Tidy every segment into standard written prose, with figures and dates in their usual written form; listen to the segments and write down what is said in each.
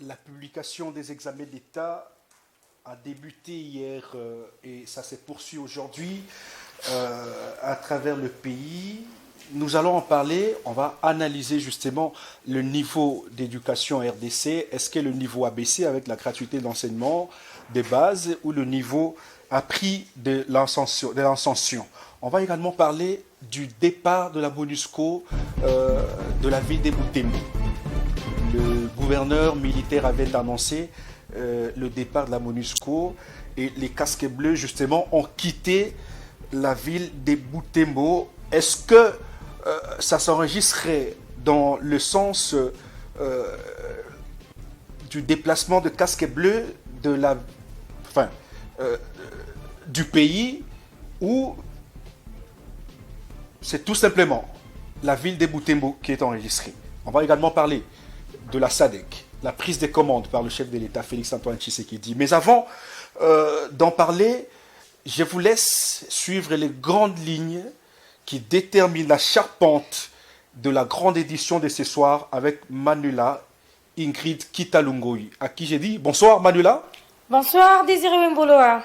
La publication des examens d'État a débuté hier et ça s'est poursuivi aujourd'hui à travers le pays. Nous allons en parler, on va analyser justement le niveau d'éducation RDC. Est-ce que le niveau a baissé avec la gratuité d'enseignement des bases ou le niveau a pris de l'ascension? On va également parler du départ de la MONUSCO de la ville des Butembo. Le gouverneur militaire avait annoncé le départ de la MONUSCO et les casques bleus justement ont quitté la ville des Butembo. Est-ce que ça s'enregistrerait dans le sens du déplacement de casques bleus du pays, ou c'est tout simplement la ville des Butembo qui est enregistrée? On va également parler de la SADC, la prise des commandes par le chef de l'État, Félix-Antoine Tshisekedi. Mais avant d'en parler, je vous laisse suivre les grandes lignes qui déterminent la charpente de la grande édition de ce soir avec Manuela Ingrid Kitalungoi, à qui j'ai dit bonsoir Manuela. Bonsoir Désiré Mboloa.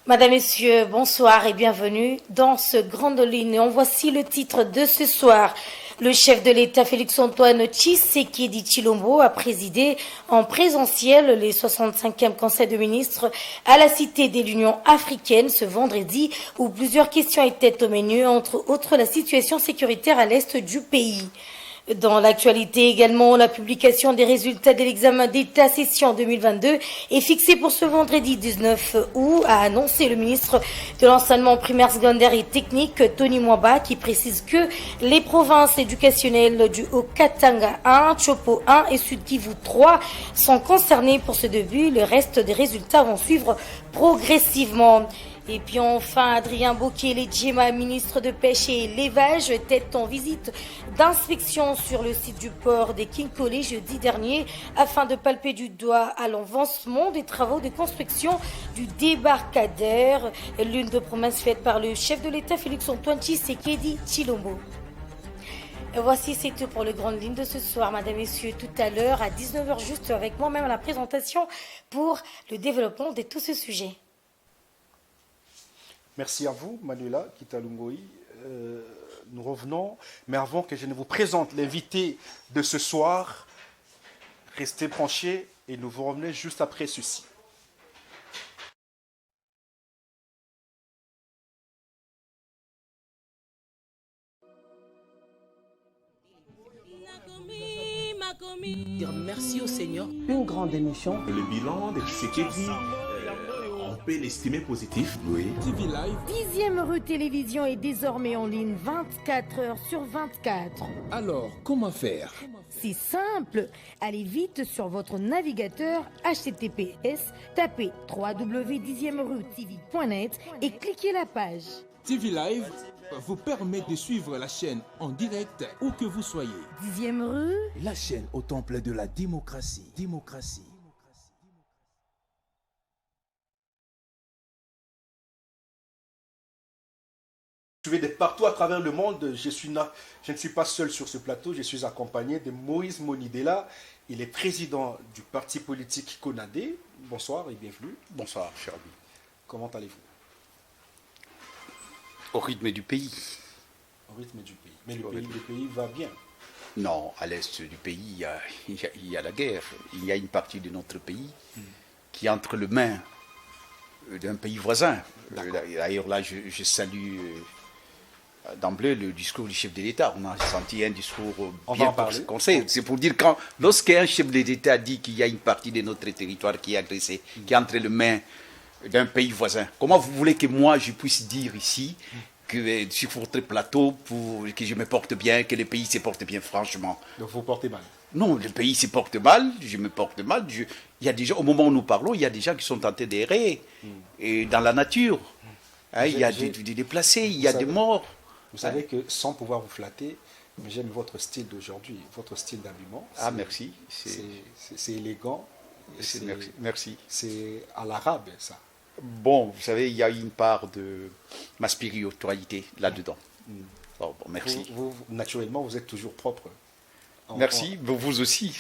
Madame, Messieurs, bonsoir et bienvenue dans ce grande ligne. En voici le titre de ce soir. Le chef de l'État Félix-Antoine Tshisekedi Tshilombo a présidé en présentiel les 65e Conseil de ministres à la Cité de l'Union africaine ce vendredi, où plusieurs questions étaient au menu, entre autres la situation sécuritaire à l'est du pays. Dans l'actualité également, la publication des résultats de l'examen d'État session 2022 est fixée pour ce vendredi 19 août, a annoncé le ministre de l'enseignement primaire, secondaire et technique, Tony Mwamba, qui précise que les provinces éducationnelles du Haut-Katanga 1, Chopo 1 et Sud-Kivu 3 sont concernées pour ce début. Le reste des résultats vont suivre progressivement. Et puis enfin, Adrien Bokele-Djema, ministre de Pêche et l'Élevage, était en visite d'inspection sur le site du port des Kinkole jeudi dernier afin de palper du doigt à l'avancement des travaux de construction du débarcadère, l'une des promesses faites par le chef de l'État Félix-Antoine Tshisekedi Tshilombo. Et voici, c'est tout pour les grandes lignes de ce soir, Madame, Messieurs, tout à l'heure à 19h juste avec moi-même la présentation pour le développement de tout ce sujet. Merci à vous, Manuela Kitalungoi. Nous revenons, mais avant que je ne vous présente l'invité de ce soir, restez branchés et nous vous revenons juste après ceci. Dire merci au Seigneur. Une grande émission. Le bilan de Tshisekedi, on peut l'estimer positif. Oui. TV Live. 10e rue télévision est désormais en ligne 24 heures sur 24. Alors, comment faire? C'est simple. Allez vite sur votre navigateur HTTPS, tapez www.10e-rue-tv.net et cliquez la page. TV Live vous permet de suivre la chaîne en direct où que vous soyez. 10e rue, La chaîne au temple de la démocratie. Démocratie. Je vais de partout à travers le monde. Je ne suis pas seul sur ce plateau, je suis accompagné de Moïse Monidela. Il est président du parti politique Konadé. Bonsoir et bienvenue. Bonsoir, cher ami. Comment allez-vous? Au rythme du pays. Au rythme du pays. Mais le pays va bien. Non, à l'est du pays, il y a la guerre. Il y a une partie de notre pays qui est entre les mains d'un pays voisin. D'ailleurs, là, je salue d'emblée le discours du chef de l'État. On a senti un discours bien conseil. C'est pour dire que lorsqu'un chef de l'État dit qu'il y a une partie de notre territoire qui est agressée, qui est entre les mains d'un pays voisin, comment vous voulez que moi je puisse dire ici que sur votre plateau pour que je me porte bien, que le pays se porte bien, franchement? Donc vous portez mal? Non, le pays se porte mal, je me porte mal. Il y a des gens, au moment où nous parlons, il y a des gens qui sont tentés d'errer et dans la nature. Hein, il y a des déplacés, il y a des morts. Vous savez que, sans pouvoir vous flatter, mais j'aime votre style d'aujourd'hui, votre style d'habillement. Ah, merci. C'est élégant. Merci. C'est à l'arabe, ça. Bon, vous savez, il y a une part de ma spiritualité là-dedans. Oh, bon, merci. Naturellement, vous êtes toujours propre. Merci, vous aussi,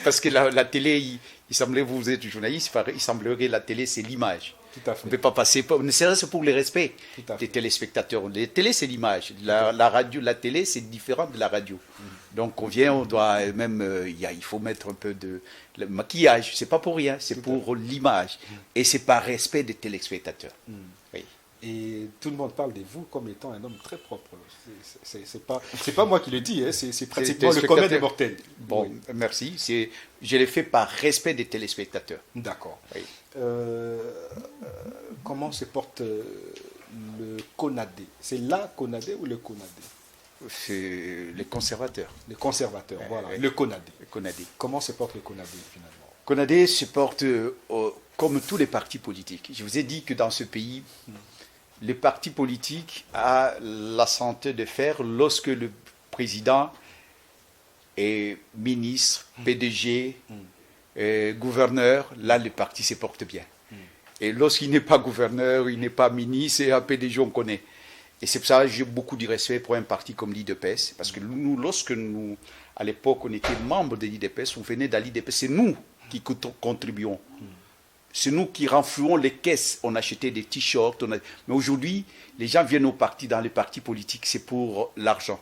parce que la télé, il semblait, vous êtes journaliste, il semblerait que la télé, c'est l'image. Tout à fait. On ne peut pas passer, ne serait-ce pour le respect Tout à fait. des téléspectateurs. La télé, c'est l'image. La radio, la télé, c'est différent de la radio. Donc on doit même, il faut mettre un peu de le maquillage. C'est pas pour rien, c'est pour l'image. Et c'est par respect des téléspectateurs. Oui. Et tout le monde parle de vous comme étant un homme très propre. C'est pas moi qui le dis, hein, c'est pratiquement le commun des mortels. Bon, Oui. merci. Je l'ai fait par respect des téléspectateurs. D'accord. Oui. Comment se porte le CONADE? C'est la CONADE ou le CONADE? C'est les conservateurs. Les conservateurs, voilà. Oui. Le CONADE. Le CONADE. Comment se porte le CONADE finalement? CONADE se porte comme tous les partis politiques. Je vous ai dit que dans ce pays, les partis politiques ont la santé de faire lorsque le président est ministre, PDG, gouverneur, là le parti se porte bien. Et lorsqu'il n'est pas gouverneur, il n'est pas ministre, et un PDG on connaît. Et c'est pour ça que j'ai beaucoup de respect pour un parti comme l'IDPS, parce que nous, lorsque nous, à l'époque, on était membre de l'IDPS, on venait de l'IDPS, c'est nous qui contribuons. C'est nous qui renflouons les caisses. On achetait des t-shirts. Mais aujourd'hui, les gens viennent au parti, dans les partis politiques, c'est pour l'argent.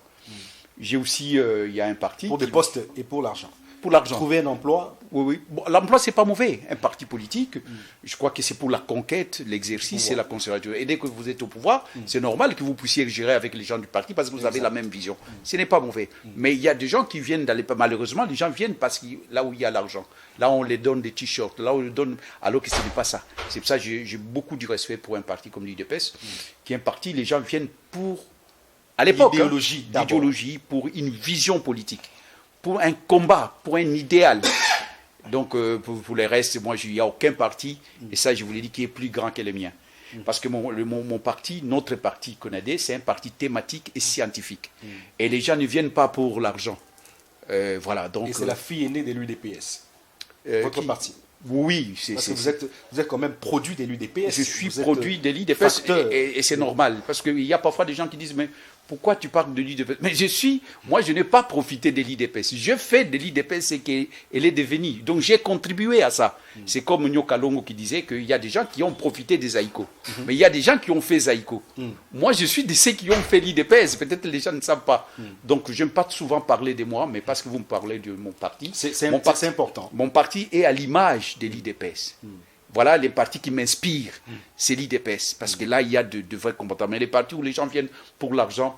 J'ai aussi, il y a un parti... Pour des postes et pour l'argent. Pour l'argent. Trouver un emploi. Oui, oui. Bon, l'emploi, c'est pas mauvais. Un parti politique, je crois que c'est pour la conquête, l'exercice et la conservature. Et dès que vous êtes au pouvoir, c'est normal que vous puissiez gérer avec les gens du parti parce que vous avez la même vision. Ce n'est pas mauvais. Mais il y a des gens qui viennent d'aller... Malheureusement, les gens viennent parce que là où il y a l'argent. Là, on les donne des t-shirts. Là, on les donne... Alors que ce n'est pas ça. C'est pour ça que j'ai beaucoup de respect pour un parti comme l'IDPS, qui est un parti, les gens viennent pour... À l'époque, l'idéologie, pour une vision politique, pour un combat, pour un idéal. Donc, pour les restes, moi, il n'y a aucun parti, et ça, je vous l'ai dit, qui est plus grand que le mien. Parce que mon parti, notre parti CONADE, c'est un parti thématique et scientifique. Et les gens ne viennent pas pour l'argent. Voilà, donc, et c'est la fille aînée de l'UDPS, votre parti. Oui, parce que vous êtes quand même produit de l'UDPS. Je suis produit de l'IDPS et c'est normal. Parce qu'il y a parfois des gens qui disent, mais pourquoi tu parles de l'IDPS? Mais moi je n'ai pas profité de l'IDPS. Je fais de l'IDPS ce qu'elle est devenue. Donc j'ai contribué à ça. C'est comme Nyoka Longo qui disait qu'il y a des gens qui ont profité des Zaïko. Mais il y a des gens qui ont fait Zaïko. Moi je suis de ceux qui ont fait l'IDPS. Peut-être les gens ne savent pas. Donc je n'aime pas souvent parler de moi, mais parce que vous me parlez de mon parti. C'est important. Mon parti est à l'image de l'IDPS. Voilà les partis qui m'inspirent, c'est l'IDPS. Parce que là, il y a de vrais combattants. Mais les partis où les gens viennent pour l'argent,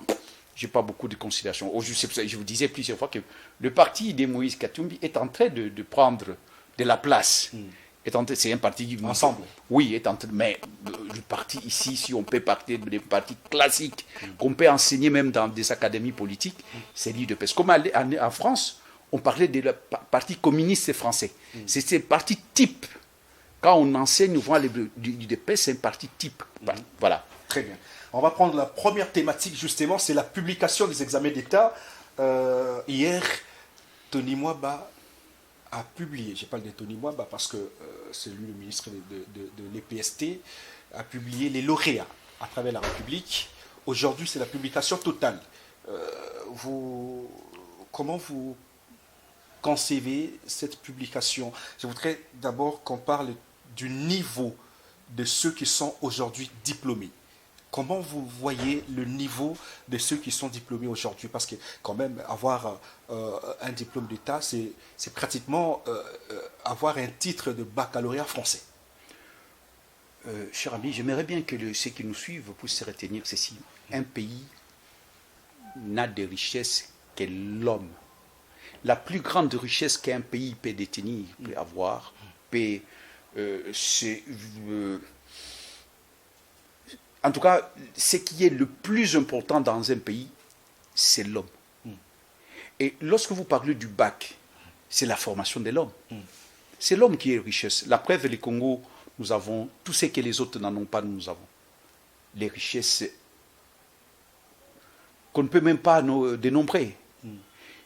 je n'ai pas beaucoup de considération. Je vous disais plusieurs fois que le parti de Moïse Katumbi est en train de prendre de la place. C'est un parti... Ensemble. Oui, mais le parti ici, si on peut partir des partis classiques, qu'on peut enseigner même dans des académies politiques, c'est l'IDPS. Comme en France, on parlait de parti communiste français. C'est un parti type. Quand on enseigne, on voit l'UDPS, c'est un parti type. Voilà. Très bien. On va prendre la première thématique, justement, c'est la publication des examens d'État. Hier, Tony Mwaba a publié, je parle de Tony Mwaba parce que c'est lui le ministre de l'EPST, a publié les lauréats à travers la République. Aujourd'hui, c'est la publication totale. Comment vous concevez cette publication? Je voudrais d'abord qu'on parle du niveau de ceux qui sont aujourd'hui diplômés. Comment vous voyez le niveau de ceux qui sont diplômés aujourd'hui? Parce que quand même, avoir un diplôme d'État, c'est pratiquement avoir un titre de baccalauréat français. Cher ami, j'aimerais bien que ceux qui nous suivent puissent se retenir ceci. Un pays n'a de richesse que l'homme. La plus grande richesse qu'un pays peut détenir, peut avoir, en tout cas, ce qui est le plus important dans un pays, c'est l'homme. Et lorsque vous parlez du bac, c'est la formation de l'homme. C'est l'homme qui est richesse. La preuve, le Congo, nous avons tout ce que les autres n'en ont pas, nous avons. Les richesses qu'on ne peut même pas dénombrer.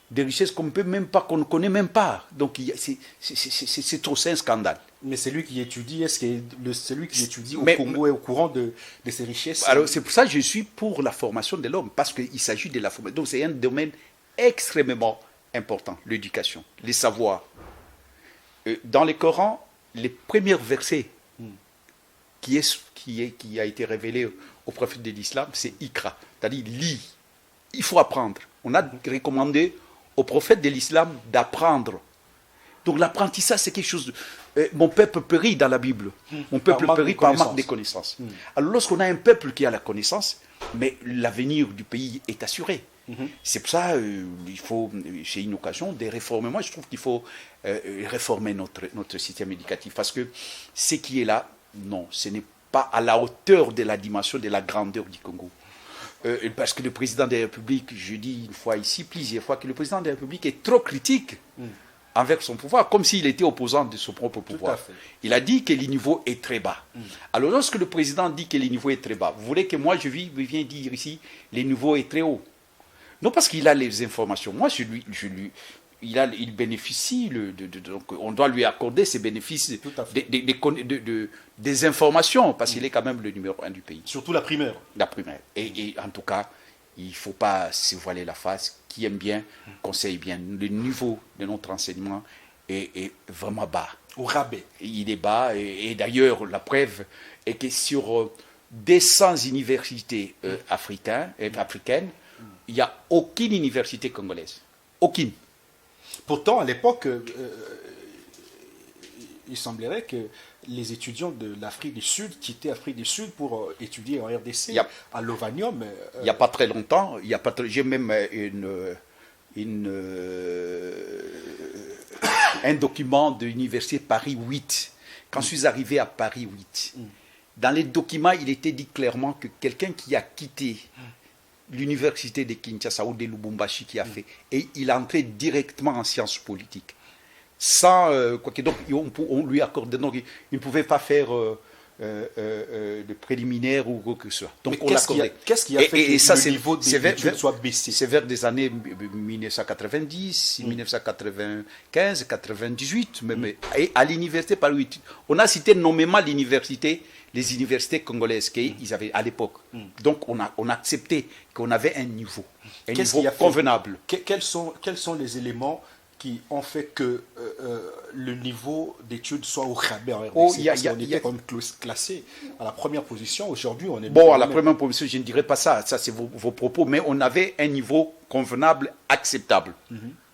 Des richesses qu'on ne connaît même pas. Donc c'est trop, c'est un scandale. Mais celui qui étudie, est-ce que celui qui étudie au Congo est au courant de ces richesses? Alors c'est pour ça que je suis pour la formation de l'homme, parce qu'il s'agit de la formation. Donc c'est un domaine extrêmement important, l'éducation, les savoirs. Dans le Coran, les premiers versets qui a été révélé au prophète de l'islam, c'est Ikra, c'est-à-dire lis. Il faut apprendre. On a recommandé au prophète de l'islam d'apprendre. Donc l'apprentissage, c'est quelque chose de... mon peuple périt dans la Bible. Mon peuple périt par manque de connaissances. Alors lorsqu'on a un peuple qui a la connaissance, mais l'avenir du pays est assuré. C'est pour ça il faut, c'est une occasion de réformer. Moi, je trouve qu'il faut réformer notre système éducatif. Parce que ce qui est là, non, ce n'est pas à la hauteur de la dimension, de la grandeur du Congo. Parce que le président de la République, je dis une fois ici, plusieurs fois, que le président de la République est trop critique envers son pouvoir, comme s'il était opposant de son propre pouvoir. Il a dit que le niveau est très bas. Alors lorsque le président dit que le niveau est très bas, vous voulez que moi je viens dire ici, le niveau est très haut? Non, parce qu'il a les informations. Moi, il bénéficie, donc on doit lui accorder ses bénéfices des informations, parce qu'il est quand même le numéro 1 du pays. Surtout la primaire. La primaire. Et en tout cas, il ne faut pas se voiler la face. Qui aime bien, conseille bien. Le niveau de notre enseignement est vraiment bas. Au rabais. Il est bas. Et d'ailleurs, la preuve est que sur 200 universités africaines, il n'y a aucune université congolaise. Aucune. Pourtant, à l'époque, il semblerait que les étudiants de l'Afrique du Sud quittaient l'Afrique du Sud pour étudier en RDC, à Lovanium. Il n'y a pas très longtemps, j'ai même un document de l'université Paris 8. Quand je suis arrivé à Paris 8, dans les documents, il était dit clairement que quelqu'un qui a quitté l'université de Kinshasa ou de Lubumbashi qui a fait, et il est entré directement en sciences politiques. Sans donc on lui accordait, donc il ne pouvait pas faire de préliminaire ou quoi que ce soit. Donc qu'est-ce qui a fait que le niveau des études soit baissé? C'est vers des années 1990, 1995, 98, même. Et à l'université Paris, on a cité nommément les universités congolaises qu'ils avaient à l'époque. Donc on a accepté qu'on avait un niveau convenable. Quels sont les éléments qui ont fait que le niveau d'études soit au rabais en RDC? On était quand même classé à la première position. Aujourd'hui, on est... Bon, à la première position, je ne dirais pas ça. Ça, c'est vos propos. Mais on avait un niveau convenable, acceptable.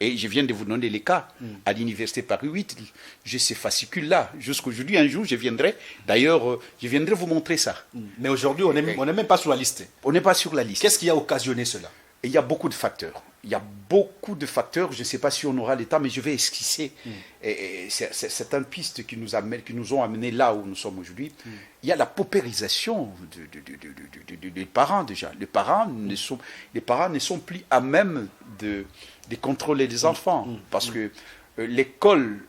Et je viens de vous donner les cas. À l'université Paris 8, j'ai ces fascicules-là. Jusqu'aujourd'hui, un jour, je viendrai. D'ailleurs, je viendrai vous montrer ça. Mais aujourd'hui, on n'est même pas sur la liste. On n'est pas sur la liste. Qu'est-ce qui a occasionné cela? Et il y a beaucoup de facteurs. Il y a beaucoup de facteurs. Je ne sais pas si on aura le temps, mais je vais esquisser certaines pistes qui nous ont amenés là où nous sommes aujourd'hui. Il y a la paupérisation des parents déjà. Les parents ne sont plus à même de contrôler les enfants. Parce que l'école,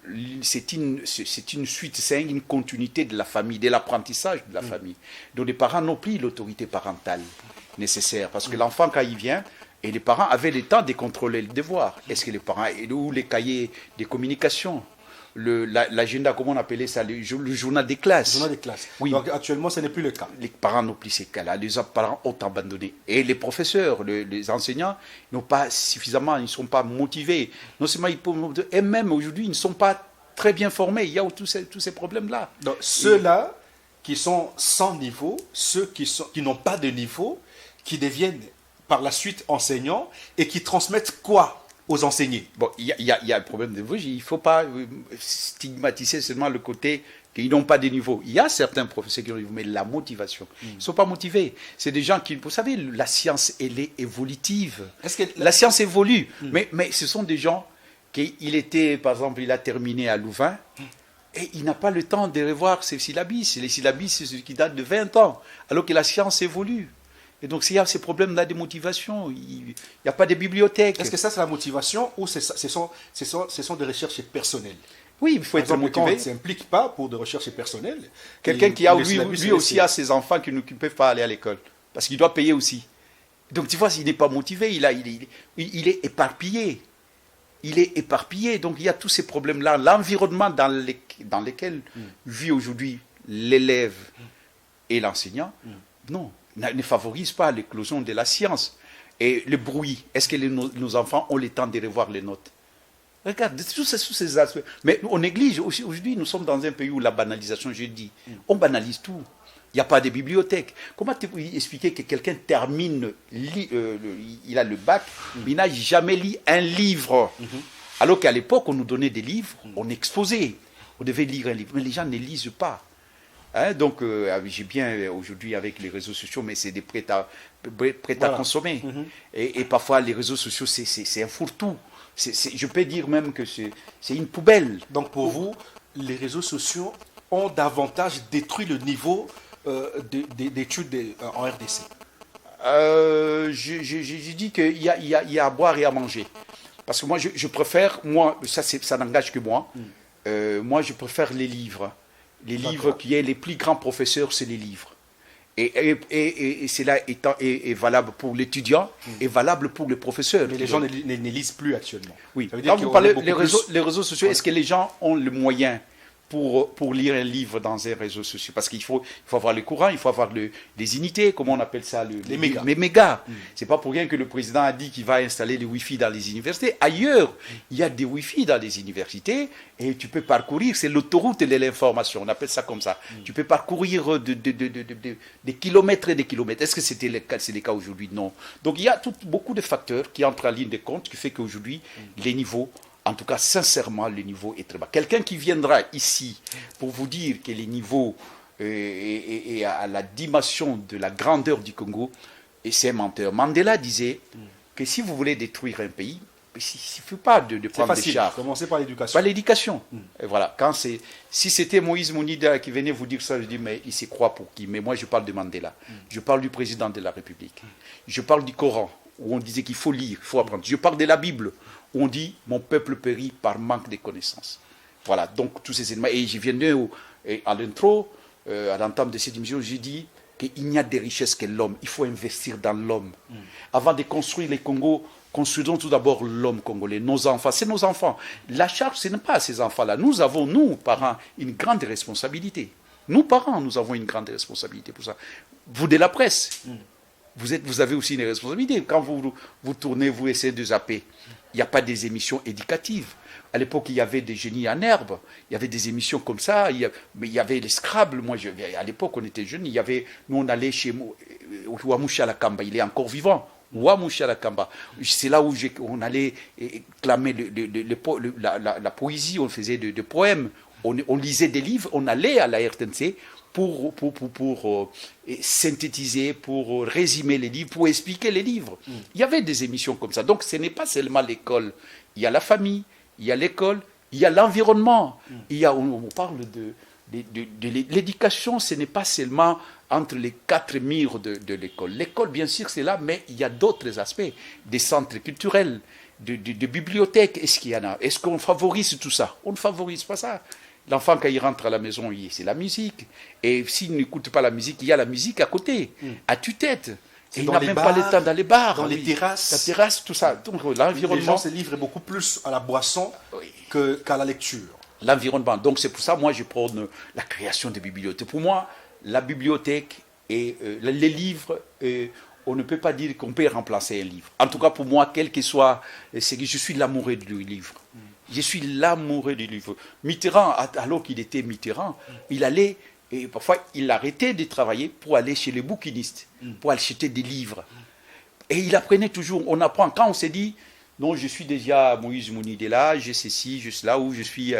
c'est une suite, c'est une continuité de la famille, de l'apprentissage de la famille. Donc les parents n'ont plus l'autorité parentale nécessaire. Parce que l'enfant, quand il vient, et les parents avaient le temps de contrôler le devoir. Est-ce que les parents, ou les cahiers de communication, l'agenda, comment on appelait ça, le journal des classes. Le journal des classes. Oui. Donc actuellement, ce n'est plus le cas. Les parents n'ont plus ces cas-là. Les parents ont abandonné. Et les professeurs, les enseignants, n'ont pas suffisamment, ils ne sont pas motivés. Non seulement et même aujourd'hui, ils ne sont pas très bien formés. Il y a tous ces problèmes-là. Donc ceux-là qui sont sans niveau, ceux qui n'ont pas de niveau, qui deviennent par la suite enseignants et qui transmettent quoi aux enseignés? Bon, il y a un problème de niveau. Il ne faut pas stigmatiser seulement le côté qu'ils n'ont pas de niveau. Il y a certains professeurs qui ont niveau, mais la motivation. Ils ne sont pas motivés. C'est des gens qui... Vous savez, la science, elle est évolutive. La science évolue. Mais ce sont des gens qui... par exemple, il a terminé à Louvain et il n'a pas le temps de revoir ses syllabis. Les syllabis, c'est ce qui date de 20 ans, alors que la science évolue. Et donc, s'il y a ces problèmes-là de motivation, il n'y a pas de bibliothèque. Est-ce que ça, c'est la motivation ou ce sont des recherches personnelles? Oui, il faut être motivé. Quand on ne s'implique pas pour des recherches personnelles... Quelqu'un qui a, lui aussi a ses enfants qui ne peuvent pas aller à l'école, parce qu'il doit payer aussi. Donc, tu vois, s'il n'est pas motivé, il est éparpillé. Il est éparpillé. Donc, il y a tous ces problèmes-là. L'environnement dans lequel vit aujourd'hui l'élève et l'enseignant, non, ne favorise pas l'éclosion de la science. Et le bruit, est-ce que nos enfants ont le temps de revoir les notes? Regarde, tous ces aspects. Mais on néglige. Aujourd'hui, nous sommes dans un pays où la banalisation, je dis, on banalise tout. Il n'y a pas de bibliothèque. Comment tu peux expliquer que quelqu'un termine, il a le bac, mais il n'a jamais lu un livre? Alors qu'à l'époque, on nous donnait des livres, on exposait. On devait lire un livre, mais les gens ne lisent pas. Hein, donc, j'ai bien aujourd'hui avec les réseaux sociaux, mais c'est des prêts à consommer. Et parfois, les réseaux sociaux, c'est un fourre-tout. Je peux dire même que c'est une poubelle. Donc, pour vous, les réseaux sociaux ont davantage détruit le niveau d'études en RDC. Je dis qu'il y a à boire et à manger. Parce que moi, je préfère, ça n'engage que moi, moi, je préfère les livres. Les livres qui est les plus grands professeurs, c'est les livres. Et cela est valable pour l'étudiant et valable pour le professeur. Mais les gens ne lisent plus actuellement. Oui. Quand vous parlez des réseaux sociaux, est-ce que les gens ont le moyen pour lire un livre dans un réseau social? Parce qu'il faut avoir le courant, il faut avoir les unités, comment on appelle ça, les mégas. Les mégas. C'est pas pour rien que le président a dit qu'il va installer les Wi-Fi dans les universités. Ailleurs, il y a des Wi-Fi dans les universités et tu peux parcourir, c'est l'autoroute de l'information, on appelle ça comme ça. Tu peux parcourir des kilomètres et des kilomètres. Est-ce que c'est le cas aujourd'hui? Non. Donc il y a beaucoup de facteurs qui entrent en ligne de compte qui fait qu'aujourd'hui, les niveaux, en tout cas, sincèrement, le niveau est très bas. Quelqu'un qui viendra ici pour vous dire que les niveaux est à la dimension de la grandeur du Congo, et c'est un menteur. Mandela disait que si vous voulez détruire un pays, il ne suffit pas de prendre des chars. Commencez par l'éducation. Par l'éducation. Et voilà. Si c'était Moïse Mounida qui venait vous dire ça, je dis, mais il s'y croit pour qui? Mais moi, je parle de Mandela. Je parle du président de la République. Je parle du Coran, où on disait qu'il faut lire, il faut apprendre. Je parle de la Bible, où on dit « Mon peuple périt par manque de connaissances ». Voilà, donc tous ces éléments. Et je viens à l'intro, à l'entame de cette émission, j'ai dit qu'il n'y a de richesse que l'homme. Il faut investir dans l'homme. Avant de construire les Congos, construisons tout d'abord l'homme congolais, nos enfants. C'est nos enfants. La charge, ce n'est pas ces enfants-là. Nous avons, nous, parents, une grande responsabilité. Nous, parents, nous avons une grande responsabilité pour ça. Vous de la presse, vous avez aussi une responsabilité. Quand vous tournez, vous essayez de zapper. Il n'y a pas des émissions éducatives. À l'époque, il y avait des génies en herbe. Il y avait des émissions comme ça. Mais il y avait les Scrabble. Moi, à l'époque, on était jeunes. Nous, on allait chez Ouamoucha Lakamba. Il est encore vivant. Ouamoucha Lakamba. C'est là où on allait clamer la poésie. On faisait des poèmes. On lisait des livres. On allait à la RTNC pour synthétiser, pour résumer les livres, pour expliquer les livres. Il y avait des émissions comme ça. Donc, ce n'est pas seulement l'école. Il y a la famille, il y a l'école, il y a l'environnement. On parle de l'éducation, ce n'est pas seulement entre les quatre murs de l'école. L'école, bien sûr, c'est là, mais il y a d'autres aspects, des centres culturels, de bibliothèques. Est-ce qu'il y en a? Est-ce qu'on favorise tout ça? On ne favorise pas ça. L'enfant, quand il rentre à la maison, c'est la musique. Et s'il n'écoute pas la musique, il y a la musique à côté, à tue-tête. Et il n'a même pas le temps d'aller bars. Dans les terrasses. La terrasse, tout ça. Donc, l'environnement. Les gens se livrent beaucoup plus à la boisson qu'à la lecture. L'environnement. Donc, c'est pour ça, moi, je prône la création des bibliothèques. Pour moi, la bibliothèque et les livres, on ne peut pas dire qu'on peut remplacer un livre. En tout cas, pour moi, quel que soit, c'est que je suis l'amoureux du livre. Je suis l'amoureux du livre. Mitterrand, alors qu'il était Mitterrand, il allait, et parfois il arrêtait de travailler pour aller chez les bouquinistes, pour acheter des livres. Et il apprenait toujours, on apprend. Quand on s'est dit, non, je suis déjà Moïse Mounidela, je sais ci, je sais là, où je suis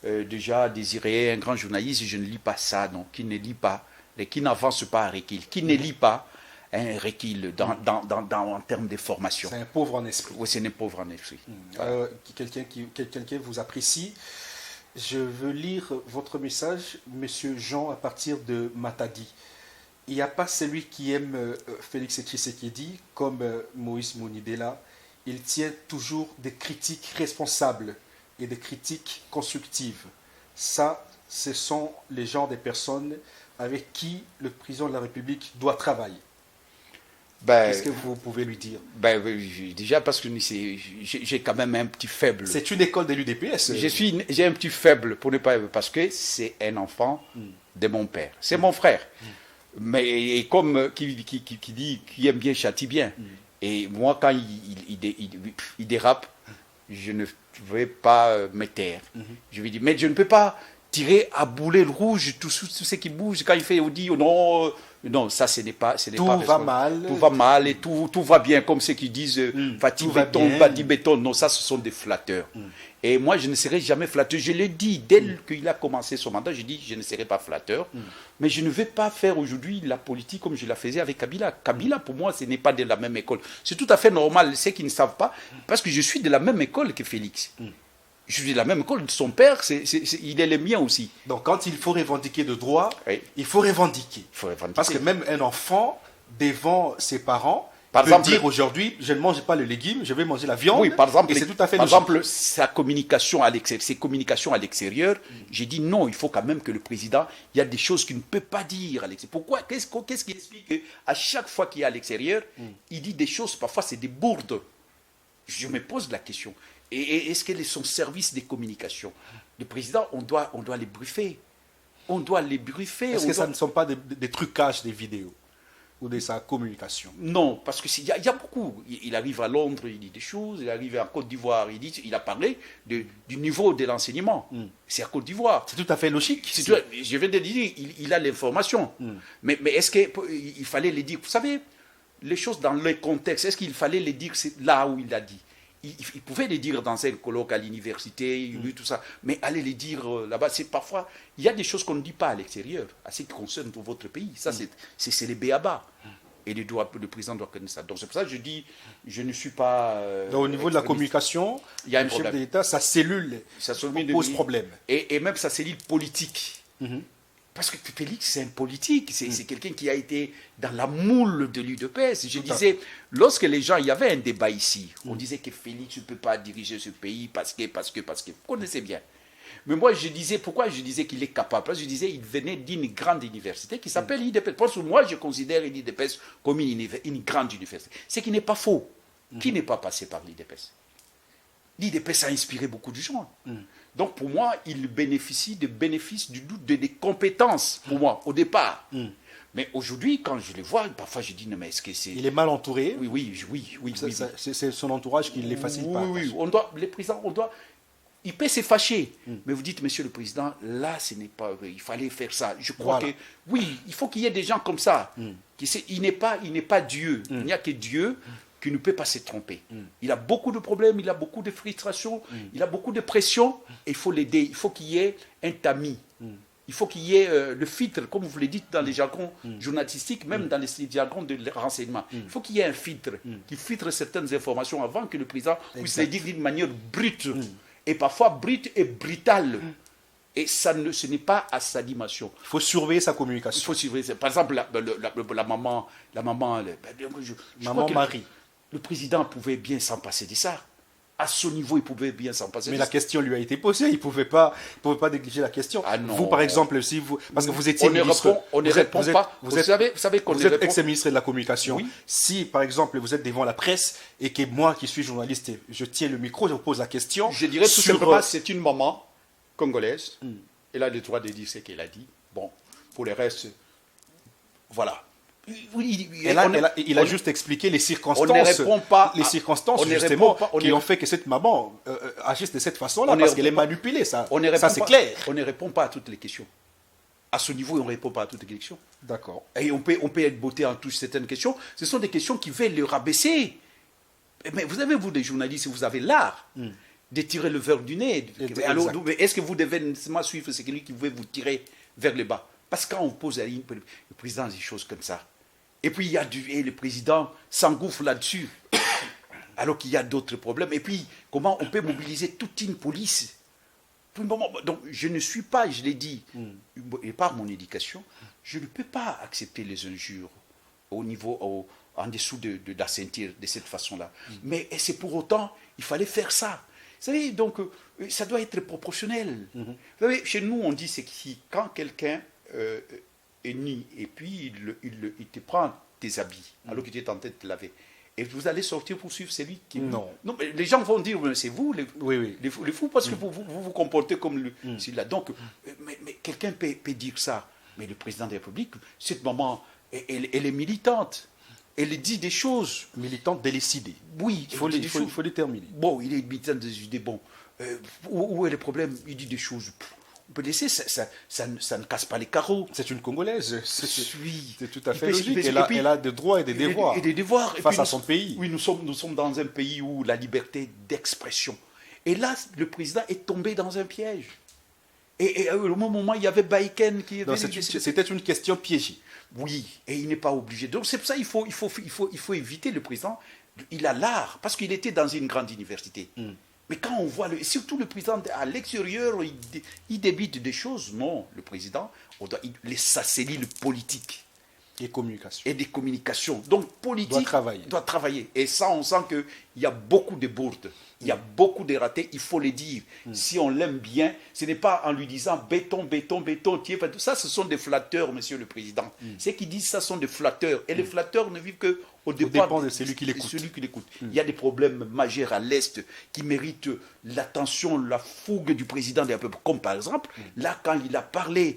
déjà Désiré, un grand journaliste, je ne lis pas ça, non, qui ne lit pas, qui n'avance pas à Rekil, qui ne lit pas, Rekil en termes de formation. C'est un pauvre en esprit. Oui, c'est un pauvre en esprit. Quelqu'un qui vous apprécie. Je veux lire votre message, Monsieur Jean, à partir de Matadi. Il n'y a pas celui qui aime Félix Tshisekedi comme Moïse Mounidela. Il tient toujours des critiques responsables et des critiques constructives. Ça, ce sont les genres de personnes avec qui le président de la République doit travailler. Qu'est-ce que vous pouvez lui dire? Déjà parce que j'ai quand même un petit faible. C'est une école de l'UDPS. J'ai un petit faible pour ne pas, parce que c'est un enfant de mon père. C'est mon frère. Mais et comme qui dit qui aime bien châtie bien. Et moi quand il dérape, je ne je ne vais pas me taire. Je lui dis, mais je ne peux pas tirer à boulet rouge tout ce qui bouge. Quand il fait, on dit, oh non, ça, ce n'est pas. Tout va mal. Tout va mal et tout va bien, comme ceux qui disent, Fatih béton, Fatih béton. Non, ça, ce sont des flatteurs. Et moi, je ne serai jamais flatteur. Je l'ai dit, dès qu'il a commencé son mandat, j'ai dit, je ne serai pas flatteur. Mais je ne vais pas faire aujourd'hui la politique comme je la faisais avec Kabila. Kabila, pour moi, ce n'est pas de la même école. C'est tout à fait normal, ceux qui ne savent pas, parce que je suis de la même école que Félix. Je suis de la même école. Son père, il est le mien aussi. Donc, quand il faut revendiquer de droits, oui. il faut revendiquer. Parce que même un enfant, devant ses parents, peut dire aujourd'hui, je ne mange pas le légume, je vais manger la viande. Oui, par exemple, c'est tout à fait par logique. exemple, ses communications à l'extérieur, j'ai dit non, il faut quand même que le président, il y a des choses qu'il ne peut pas dire à l'extérieur. Pourquoi? Qu'est-ce qui explique qu'à chaque fois qu'il est à l'extérieur, il dit des choses, parfois c'est des bourdes. Je me pose la question. Et est-ce quel est son service de communication? Le président, on doit les briefer. On doit les briefer. Est-ce que ça ne sont pas des trucages des vidéos ou de sa communication? Non, parce qu'il y a beaucoup. Il arrive à Londres, il dit des choses. Il arrive en Côte d'Ivoire, il a parlé du niveau de l'enseignement. C'est à Côte d'Ivoire. C'est tout à fait logique. Je viens de dire, il a l'information. Mais est-ce qu'il fallait les dire? Vous savez, les choses dans le contexte, est-ce qu'il fallait les dire là où il l'a dit? Il pouvait les dire dans un colloque à l'université, tout ça, mais aller les dire là-bas, c'est parfois, il y a des choses qu'on ne dit pas à l'extérieur, à ce qui concerne votre pays. Ça, c'est les béabas. Et le président doit connaître ça. Donc c'est pour ça que je dis, je ne suis pas... Donc, au niveau de la communication, il y a un le chef problème. de l'État, sa cellule pose problème. Et même sa cellule politique. Parce que Félix, c'est un politique, c'est quelqu'un qui a été dans la moule de l'UDPS. Je disais, lorsque les gens, il y avait un débat ici, on disait que Félix ne peut pas diriger ce pays parce que, vous connaissez bien. Mais moi, je disais, pourquoi je disais qu'il est capable? Parce que je disais, il venait d'une grande université qui s'appelle l'IDPS. Parce que moi, je considère l'IDPS comme une grande université. Ce qui n'est pas faux. Qui n'est pas passé par l'IDPS? L'IDPS a inspiré beaucoup de gens. Donc, pour moi, il bénéficie des bénéfices du doute, des compétences, pour moi, au départ. Mais aujourd'hui, quand je les vois, parfois je dis, non, mais est-ce que c'est... Il est mal entouré. Oui. C'est son entourage qui ne les facilite pas. Oui, les présidents, il peut se fâcher. Mais vous dites, monsieur le président, là, ce n'est pas vrai. Il fallait faire ça. Je crois que, oui, il faut qu'il y ait des gens comme ça. Il n'est pas Dieu. Il n'y a que Dieu qui ne peut pas se tromper. Il a beaucoup de problèmes, il a beaucoup de frustrations, il a beaucoup de pression, et il faut l'aider. Il faut qu'il y ait un tamis. Il faut qu'il y ait le filtre, comme vous le dites dans les jargons journalistiques, même dans les jargons de renseignement. Il faut qu'il y ait un filtre qui filtre certaines informations avant que le président puisse les dire d'une manière brute, et parfois brute et brutale. Et ce n'est pas à sa dimension. Il faut surveiller sa communication. Il faut surveiller. Par exemple, la maman Marie. Le président pouvait bien s'en passer de ça. À ce niveau, il pouvait bien s'en passer. Mais la question lui a été posée. Il ne pouvait pas négliger la question. Ah non. Vous, par exemple, si vous... Parce que vous étiez ministre... On ne répond pas. Vous savez qu'on vous êtes ex-ministre de la Communication. Oui. Si, par exemple, vous êtes devant la presse et que moi, qui suis journaliste, je tiens le micro, je vous pose la question... Je dirais tout simplement, c'est une maman congolaise. Elle a le droit de dire ce qu'elle a dit. Bon, pour le reste, voilà. Il a juste expliqué les circonstances. On ne répond pas. Les circonstances, justement, qui ont fait que cette maman agisse de cette façon-là, parce qu'elle est manipulée, ça c'est clair. On ne répond pas à toutes les questions. À ce niveau, on ne répond pas à toutes les questions. D'accord. Et on peut être botté en touche certaines questions. Ce sont des questions qui veulent le rabaisser. Mais vous avez, vous, des journalistes, vous avez l'art de tirer le verre du nez. Alors, est-ce que vous devez nécessairement suivre celui qui veut vous tirer vers le bas? Parce que quand on pose à le président des choses comme ça, et puis et le président s'engouffre là-dessus, alors qu'il y a d'autres problèmes. Et puis, comment on peut mobiliser toute une police? Donc, je ne suis pas, je l'ai dit, et par mon éducation, je ne peux pas accepter les injures au niveau, en dessous de la ceinture de cette façon-là. Mais c'est pour autant, il fallait faire ça. Vous savez, donc, ça doit être proportionnel. Vous savez, chez nous, on dit c'est que quand quelqu'un est nu et puis il te prend tes habits, alors que tu es en train de te laver, et vous allez sortir pour suivre celui qui... Non. Non, mais les gens vont dire, c'est vous les fous, parce que vous vous comportez comme celui-là. Donc, mais quelqu'un peut dire ça. Mais le président de la République, cette maman, elle est militante. Elle dit des choses. Militant décidé. Oui, Il faut déterminer. Bon, il est militant des idées. Bon, où est le problème? Il dit des choses. On peut laisser, ça ne casse pas les carreaux. C'est une Congolaise. Oui. C'est tout à fait Et puis- logique. et puis- Elle a des droits et des devoirs. Et des devoirs. Et face puis à son pays. Oui, nous sommes dans un pays où la liberté d'expression. Et là, le président est tombé dans un piège. Et au moment, il y avait Baïken qui est Non, venu. c'était une question piégée. Oui, et il n'est pas obligé. Donc c'est pour ça qu'il faut éviter le président. Il a l'art, parce qu'il était dans une grande université. Mais quand on voit, surtout le président à l'extérieur, il débite des choses. Non, le président, sa cellule politique. Et communication. Et des communications. Donc politique Doit travailler. Et ça, on sent qu'il y a beaucoup de bourdes. Il y a beaucoup de ratés, il faut les dire. Si on l'aime bien, ce n'est pas en lui disant béton, béton, béton. Ça, ce sont des flatteurs, monsieur le président. Ceux qui disent ça sont des flatteurs. Et les flatteurs ne vivent qu'au dépend de celui qui l'écoute. Il y a des problèmes majeurs à l'Est qui méritent l'attention, la fougue du président des peuples. Comme par exemple, là, quand il a parlé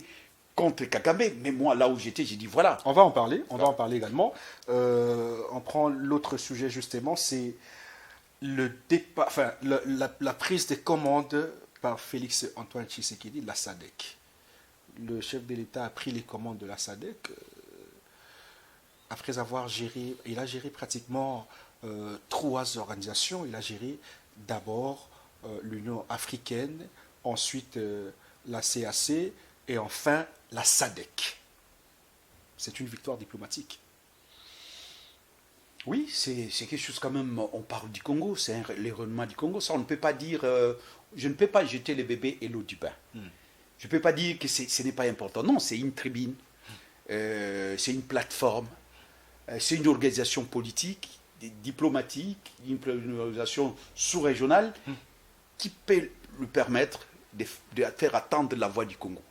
contre Kagame, mais moi, là où j'étais, j'ai dit voilà. On va en parler également. On prend l'autre sujet justement, c'est le départ, enfin, la prise des commandes par Félix Antoine Tshisekedi, la SADC. Le chef de l'État a pris les commandes de la SADC après avoir géré, il a géré pratiquement 3 organisations. Il a géré d'abord l'Union africaine, ensuite la CAC et enfin la SADC. C'est une victoire diplomatique. Oui, c'est quelque chose quand même, on parle du Congo, c'est les règlements du Congo, ça on ne peut pas dire, je ne peux pas jeter le bébé et l'eau du bain. Je ne peux pas dire que ce n'est pas important. Non, c'est une tribune, c'est une plateforme, c'est une organisation politique, diplomatique, une organisation sous-régionale qui peut lui permettre de faire attendre la voix du Congo.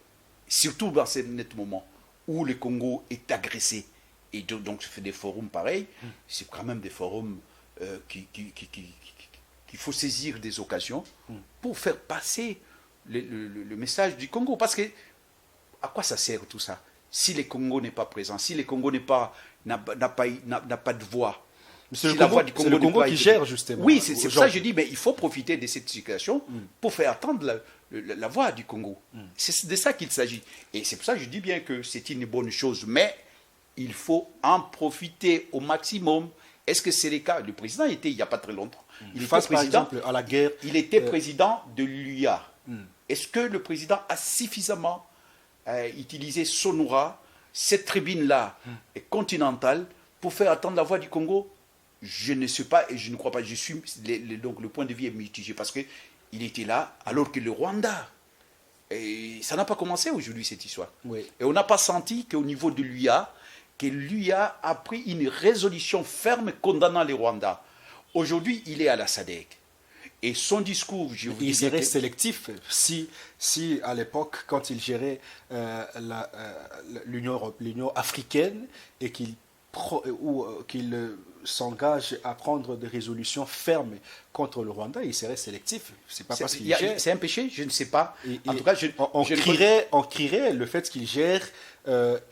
Surtout dans ce net moment où le Congo est agressé. Et donc, je fais des forums pareils. C'est quand même des forums qu'il faut saisir des occasions pour faire passer le message du Congo. Parce que, à quoi ça sert tout ça? Si le Congo n'est pas présent, si le Congo n'a pas de voix, C'est si le Congo qui gère justement. Oui, c'est pour ça que je dis, mais il faut profiter de cette situation pour faire attendre la voix du Congo. C'est de ça qu'il s'agit. Et c'est pour ça que je dis bien que c'est une bonne chose, mais il faut en profiter au maximum. Est-ce que c'est le cas? Le président était il n'y a pas très longtemps. Il était Face par exemple à la guerre. Il était président de l'UIA. Est-ce que le président a suffisamment utilisé Sonora, cette tribune-là continentale, pour faire attendre la voix du Congo? Je ne sais pas et je ne crois pas. Donc le point de vue est mitigé parce qu'il était là alors que le Rwanda. Et ça n'a pas commencé aujourd'hui cette histoire. Oui. Et on n'a pas senti qu'au niveau de l'UIA, que l'UIA a pris une résolution ferme condamnant le Rwanda. Aujourd'hui, il est à la SADC. Et son discours, je vous dis, il serait sélectif si à l'époque, quand il gérait l'Union africaine et qu'il s'engage à prendre des résolutions fermes contre le Rwanda, il serait sélectif. C'est pas parce qu'il gère. C'est un péché, je ne sais pas. En tout cas, on crierait le fait qu'il gère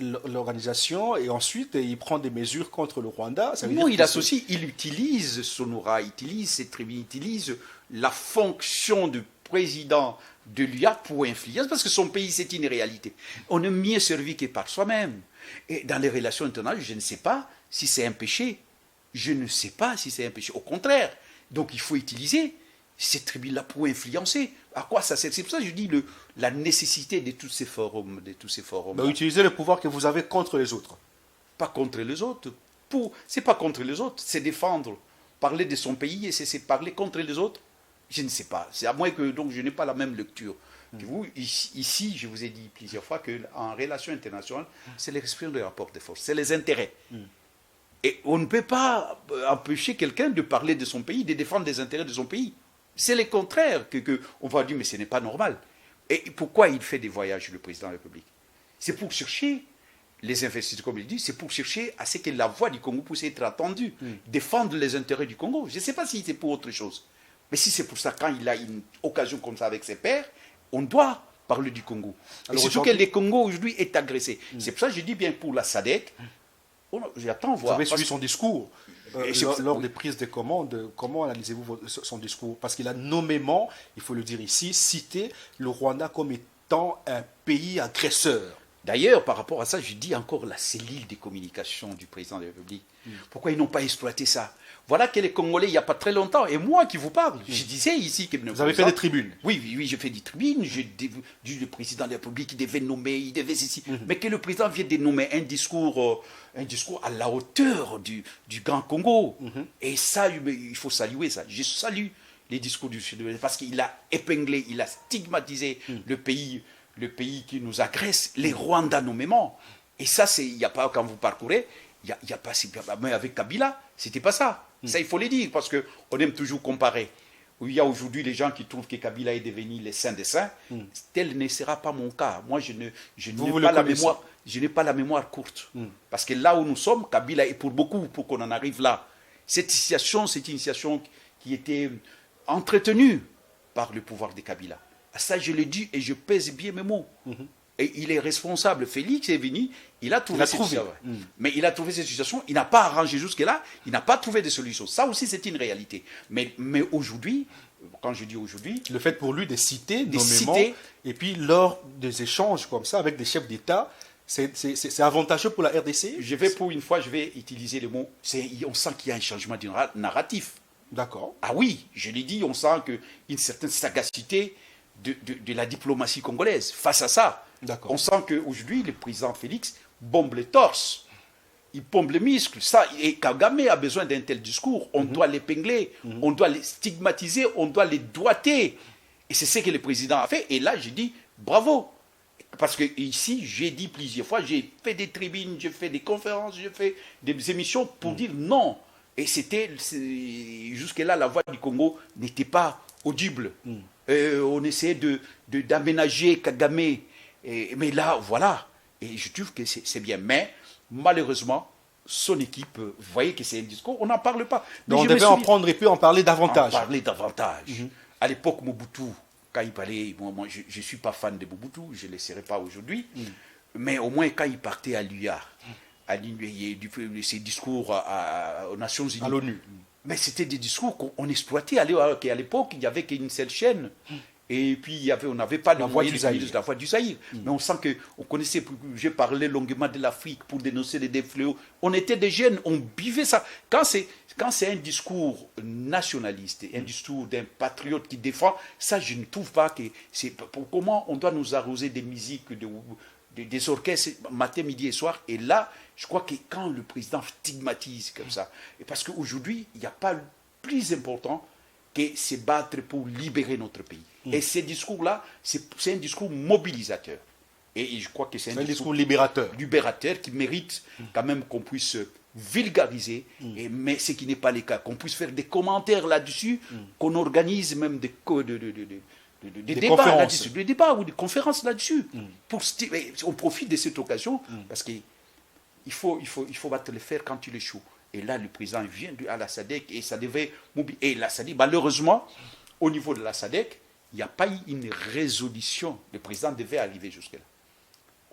l'organisation et ensuite il prend des mesures contre le Rwanda. Ça veut non, dire il utilise Sonora, il utilise cette tribune, il utilise la fonction de président de l'UIA pour influencer, parce que son pays, c'est une réalité. On est mieux servi que par soi-même. Et dans les relations internationales, je ne sais pas si c'est un péché. Je ne sais pas si c'est un péché. Au contraire. Donc il faut utiliser cette tribune-là pour influencer. À quoi ça sert? C'est pour ça que je dis la nécessité de tous ces forums. Utiliser le pouvoir que vous avez contre les autres. Pas contre les autres. C'est pas contre les autres, c'est défendre. Parler de son pays et c'est parler contre les autres. Je ne sais pas. C'est à moins que donc je n'ai pas la même lecture que vous. Ici, je vous ai dit plusieurs fois qu'en relation internationale, c'est l'expression des rapports de force, c'est les intérêts. Et on ne peut pas empêcher quelqu'un de parler de son pays, de défendre les intérêts de son pays. C'est le contraire on va dire, mais ce n'est pas normal. Et pourquoi il fait des voyages, le président de la République? C'est pour chercher les investisseurs, comme il dit, c'est pour chercher à ce que la voix du Congo puisse être entendue, défendre les intérêts du Congo. Je ne sais pas si c'est pour autre chose. Mais si c'est pour ça, quand il a une occasion comme ça avec ses pairs, on doit parler du Congo. Et surtout que le Congo aujourd'hui est agressé. C'est pour ça que je dis bien pour la SADC, J'attends Vous voir. avez suivi son discours lors oui. des prises de commandes. Comment analysez-vous son discours? Parce qu'il a nommément, il faut le dire ici, cité le Rwanda comme étant un pays agresseur. D'ailleurs, par rapport à ça, je dis encore la cellule de communication du président de la République. Pourquoi ils n'ont pas exploité ça? Voilà que les Congolais, il n'y a pas très longtemps, et moi qui vous parle, je disais ici que... Vous avez fait des tribunes? Oui, j'ai fait des tribunes, j'ai dit le président de la République, il devait nommer, il devait ceci, mais que le président vient de nommer un discours à la hauteur du Grand Congo. Et ça, il faut saluer ça. Je salue les discours du Sud, parce qu'il a épinglé, il a stigmatisé le pays qui nous agresse, les Rwandais nommément. Et ça, il n'y a pas, quand vous parcourez, il y a pas, mais avec Kabila, c'était pas ça. Ça, il faut le dire, parce qu'on aime toujours comparer. Il y a aujourd'hui les gens qui trouvent que Kabila est devenu le saint des saints. Tel ne sera pas mon cas. Moi, je n'ai pas la mémoire courte. Parce que là où nous sommes, Kabila est pour beaucoup, pour qu'on en arrive là. Cette situation, c'est une situation qui était entretenue par le pouvoir de Kabila. Ça, je le dis et je pèse bien mes mots. Et il est responsable. Félix est venu, il a trouvé cette situation. Mais il a trouvé cette situation, il n'a pas arrangé jusque-là, il n'a pas trouvé de solution. Ça aussi, c'est une réalité. Mais aujourd'hui, quand je dis aujourd'hui... Le fait pour lui de citer nommément, et puis lors des échanges comme ça avec des chefs d'État, c'est avantageux pour la RDC? Pour une fois, je vais utiliser le mot, on sent qu'il y a un changement de narratif. D'accord. Ah oui, je l'ai dit, on sent une certaine sagacité de la diplomatie congolaise face à ça. On sent qu'aujourd'hui, le président Félix bombe les torses, il bombe les muscles. Ça, et Kagame a besoin d'un tel discours. On doit l'épingler, on doit les stigmatiser, on doit les doiter. Et c'est ce que le président a fait. Et là, j'ai dit bravo. Parce que ici, j'ai dit plusieurs fois, j'ai fait des tribunes, j'ai fait des conférences, j'ai fait des émissions pour dire non. Et jusque-là, la voix du Congo n'était pas audible. On essayait d'aménager Kagame. Mais là, voilà. Et je trouve que c'est bien. Mais, malheureusement, son équipe, vous voyez que c'est un discours, on n'en parle pas. Donc on devait en prendre et puis en parler davantage. À l'époque, Mobutu, quand il parlait, moi je ne suis pas fan de Mobutu, je ne le serai pas aujourd'hui. Mais au moins, quand il partait à l'UA, ses discours aux Nations Unies. À l'ONU. Mais c'était des discours qu'on exploitait. À l'époque, il n'y avait qu'une seule chaîne. Et puis, on n'avait pas la voix du Zaïre. La voix du Zaïre. Mais on sent qu'on connaissait, j'ai parlé longuement de l'Afrique pour dénoncer les fléaux. On était des jeunes, on buvait ça. Quand c'est un discours nationaliste, un discours d'un patriote qui défend, ça, je ne trouve pas que c'est... Comment on doit nous arroser des musiques, des orchestres matin, midi et soir. Et là, je crois que quand le président stigmatise comme ça, et parce qu'aujourd'hui, il n'y a pas plus important que se battre pour libérer notre pays. Et ces discours-là, c'est un discours mobilisateur. Et je crois que c'est un discours libérateur. Libérateur qui mérite quand même qu'on puisse vulgariser, mais ce qui n'est pas le cas, qu'on puisse faire des commentaires là-dessus, qu'on organise même des débats là-dessus, des débats ou des conférences là-dessus. On profite de cette occasion parce qu'il faut battre le fer quand il est chaud. Et là, le président vient à la SADC et ça devait mobiliser. Et la SADC, malheureusement, au niveau de la SADC, il n'y a pas eu une résolution. Le président devait arriver jusque-là.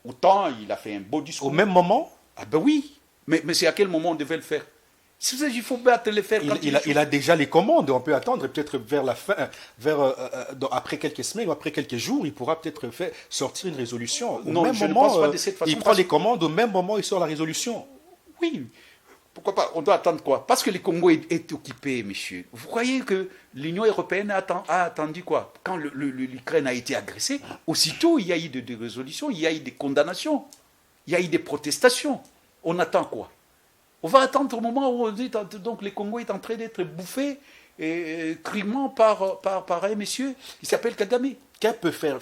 Autant il a fait un beau discours. Au même moment? Ah ben oui. Mais c'est à quel moment on devait le faire? Il faut battre le fer. Il a déjà les commandes. On peut attendre peut-être vers la fin, après quelques semaines ou après quelques jours, il pourra peut-être sortir une résolution. Au même moment, de cette façon. Il prend les commandes, au même moment, il sort la résolution. Oui. Pourquoi pas? On doit attendre quoi? Parce que le Congo est occupé, monsieur. Vous croyez que l'Union européenne a attendu quoi? Quand l'Ukraine a été agressée, aussitôt il y a eu des résolutions, il y a eu des condamnations, il y a eu des protestations. On attend quoi? On va attendre au moment où on dit donc le Congo est en train d'être bouffé crûment par un monsieur qui s'appelle Kagame. Que peut faire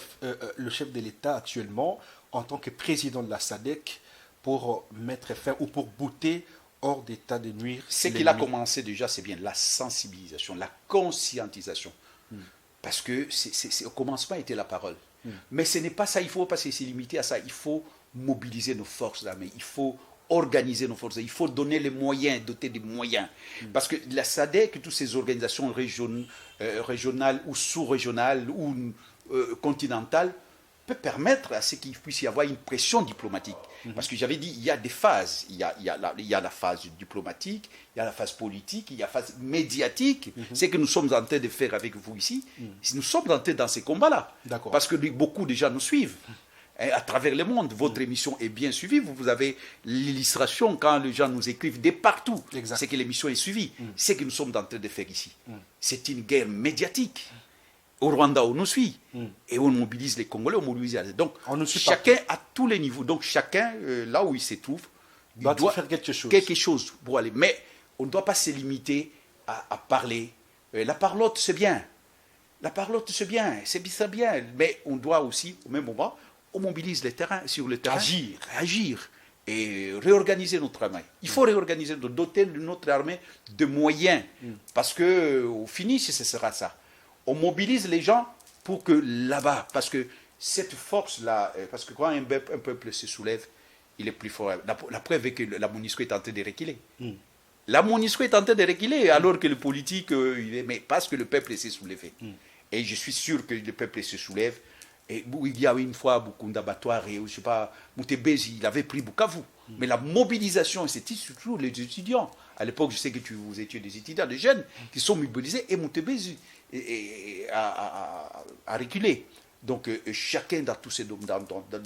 le chef de l'État actuellement en tant que président de la SADC pour mettre fin ou pour bouter hors d'état de nuire? Ce qu'il a commencé déjà, c'est bien la sensibilisation, la conscientisation. Parce que au commencement était la parole. Mais ce n'est pas ça, il ne faut pas se limiter à ça. Il faut mobiliser nos forces armées, il faut organiser nos forces, il faut donner les moyens, doter des moyens. Parce que la SADC, toutes ces organisations régionales ou sous-régionales ou continentales, peut permettre à ce qu'il puisse y avoir une pression diplomatique. Parce que j'avais dit, il y a des phases. Il y a la phase diplomatique, il y a la phase politique, il y a la phase médiatique. Ce que nous sommes en train de faire avec vous ici, nous sommes entrés dans ces combats-là. Parce que beaucoup de gens nous suivent. À travers le monde, votre émission est bien suivie. Vous avez l'illustration quand les gens nous écrivent de partout. C'est que l'émission est suivie. C'est ce que nous sommes en train de faire ici. C'est une guerre médiatique. Au Rwanda, on nous suit. Et on mobilise les Congolais, on mobilise. Donc, chacun à tous les niveaux. Donc, chacun, là où il se trouve, il doit faire quelque chose pour aller. Mais on ne doit pas se limiter à parler. La parlotte, c'est bien. La parlotte, c'est bien. C'est bien. Mais on doit aussi, au même moment, on mobilise les terrains, sur le terrain. Agir. Et réorganiser notre armée. Il faut réorganiser, doter notre armée de moyens. Parce qu'au finish, ce sera ça. On mobilise les gens pour que là-bas, parce que cette force-là, parce que quand un peuple se soulève, il est plus fort. La preuve est que la MONUSCO est en train de reculer. La MONUSCO est en train de reculer, alors que le politique, mais parce que le peuple s'est soulevé. Et je suis sûr que le peuple se soulève. Et il y a une fois Bukunda Batouare, je ne sais pas, Moutebezi, il avait pris Bukavu. Mais la mobilisation, c'était surtout les étudiants. À l'époque, je sais que vous étiez des étudiants, des jeunes, qui sont mobilisés, et Moutebezi a reculé. Donc, chacun dans tous ces domaines,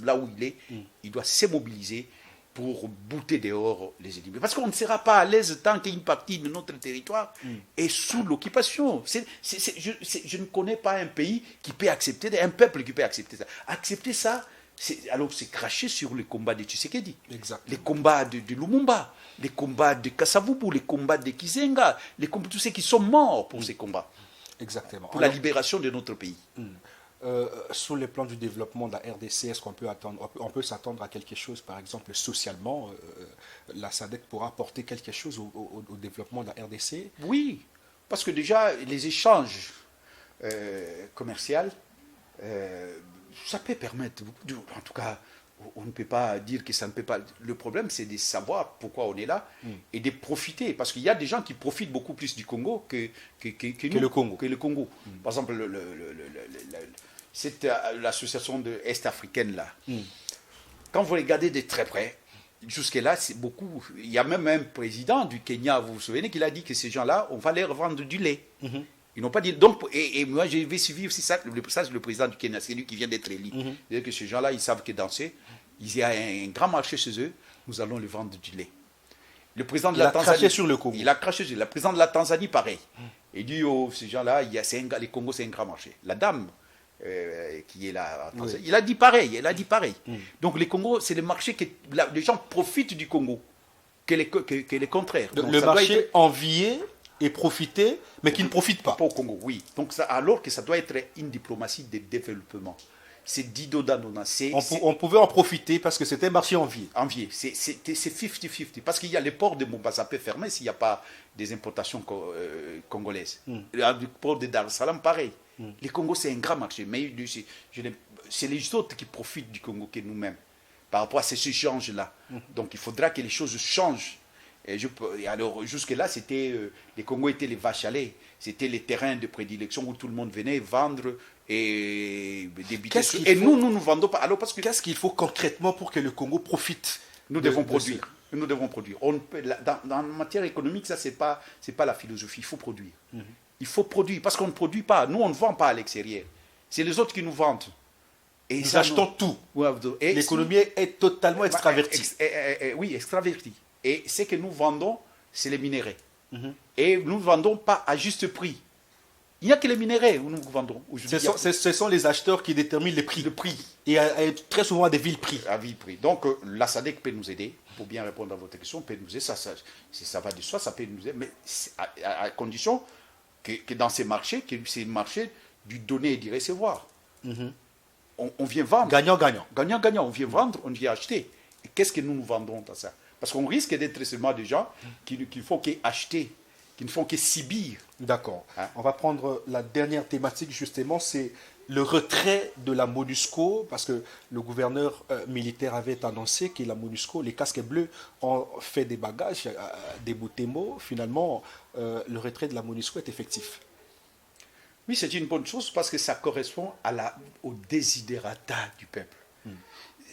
là où il est, il doit se mobiliser pour bouter dehors les ennemis. Parce qu'on ne sera pas à l'aise tant qu'une partie de notre territoire est sous l'occupation. Je ne connais pas un pays qui peut accepter, un peuple qui peut accepter ça. Accepter ça, alors c'est cracher sur les combats de Tshisekedi, les combats de Lumumba, les combats de Kasavubu, les combats de Kizenga, tous ceux qui sont morts pour ces combats. Exactement. Pour la libération de notre pays. Sur le plan du développement de la RDC, est-ce qu'on peut s'attendre à quelque chose, par exemple, socialement la SADC pourra apporter quelque chose au développement de la RDC? Oui, parce que déjà, les échanges commerciaux, ça peut permettre, en tout cas, on ne peut pas dire que ça ne peut pas. Le problème, c'est de savoir pourquoi on est là et de profiter. Parce qu'il y a des gens qui profitent beaucoup plus du Congo que le Congo. Par exemple, c'est l'association est-africaine là. Quand vous regardez de très près, jusque-là, c'est beaucoup. Il y a même un président du Kenya, vous vous souvenez, qui a dit que ces gens-là, on va leur vendre du lait. Ils n'ont pas dit. Donc, et moi, je vais suivre aussi ça. Ça, c'est le président du Kenya, c'est lui qui vient d'être élu. C'est-à-dire que ces gens-là, ils savent que danser, il y a un grand marché chez eux, nous allons leur vendre du lait. Le président de la Tanzanie. Il a craché sur le Congo. Il a craché sur le président de la Tanzanie, pareil. Il dit, oh, ces gens-là, les Congo, c'est un grand marché. La dame qui est là, il a dit pareil. Donc, les Congo, c'est le marché que les gens profitent du Congo, que les contraires. Donc, le marché envié et profiter, mais qui ne profite pas. Pas au Congo, oui. Donc, alors que ça doit être une diplomatie de développement. C'est Dido Danona. On pouvait en profiter parce que c'était un marché envié. Envié. C'est 50-50. Parce qu'il y a les ports de Mombasa peut fermer s'il n'y a pas des importations congolaises. Le port de Dar es Salaam, pareil. Le Congo, c'est un grand marché. Mais c'est les autres qui profitent du Congo que nous-mêmes. Par rapport à ces échanges-là. Donc, il faudra que les choses changent. Alors, jusque-là, les Congos étaient les vaches à lait. C'était les terrains de prédilection où tout le monde venait vendre et débiter. Et nous ne vendons pas. Alors, parce que qu'est-ce qu'il faut concrètement pour que le Congo profite? Nous devons produire. Nous devons produire. Dans la matière économique, ça, c'est pas la philosophie. Il faut produire. Il faut produire parce qu'on ne produit pas. Nous, on ne vend pas à l'extérieur. C'est les autres qui nous vendent. Et nous achetons tout. L'économie est totalement extravertie. Oui, extravertie. Et ce que nous vendons, c'est les minéraux. Et nous ne vendons pas à juste prix. Il n'y a que les minéraux où nous vendons. Ce sont les acheteurs qui déterminent les prix. Le prix. Et très souvent à des villes prix. À vil prix. Donc, la SADC peut nous aider. Pour bien répondre à votre question, peut nous aider. Ça va de soi, ça peut nous aider. Mais à condition que dans ces marchés, que c'est un marché du donner et du recevoir. On vient vendre. Gagnant-gagnant. Gagnant-gagnant. On vient vendre, on vient acheter. Et qu'est-ce que nous vendons dans ça? Parce qu'on risque d'être seulement des gens qui ne font qu'acheter, qui ne font que subir. D'accord. On va prendre la dernière thématique, justement, c'est le retrait de la MONUSCO, parce que le gouverneur militaire avait annoncé que la MONUSCO, les casques bleus, ont fait des bagages, des Boutemo. Finalement, le retrait de la MONUSCO est effectif. Oui, c'est une bonne chose parce que ça correspond au desiderata du peuple.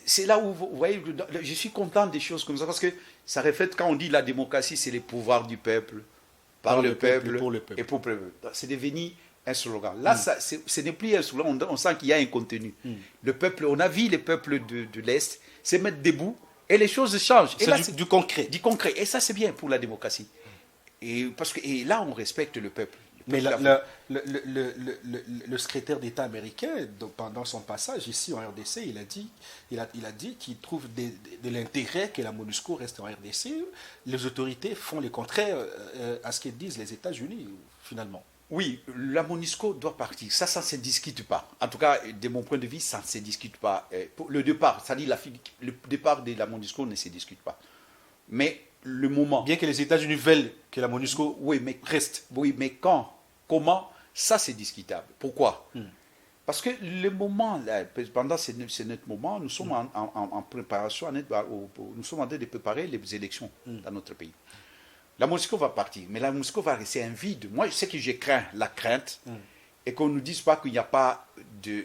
C'est là où, vous voyez, je suis content des choses comme ça parce que ça reflète quand on dit la démocratie, c'est les pouvoirs du peuple, par le peuple, pour le peuple. et pour le peuple. C'est devenu un slogan. Là, ce n'est plus un slogan, on sent qu'il y a un contenu. Le peuple, on a vu les peuples de l'Est se mettre debout et les choses changent. Et là, C'est du concret. Du concret. Et ça, c'est bien pour la démocratie. Et là, on respecte le peuple. Mais le secrétaire d'État américain, pendant son passage ici en RDC, il a dit qu'il trouve de l'intérêt que la MONUSCO reste en RDC. Les autorités font le contraire à ce qu'ils disent les États-Unis, finalement. Oui, la MONUSCO doit partir. Ça ne se discute pas. En tout cas, de mon point de vue, ça ne se discute pas. Le départ, c'est-à-dire le départ de la MONUSCO ne se discute pas. Mais le moment... Bien que les États-Unis veulent que la MONUSCO reste. Oui, mais quand, comment, ça c'est discutable. Pourquoi Parce que le moment, là, pendant ce notre moment, nous sommes en préparation, nous sommes en train de préparer les élections dans notre pays. La MONUSCO va partir, mais la MONUSCO va rester un vide. Moi, je sais que je crains la crainte et qu'on ne nous dise pas qu'il n'y a pas de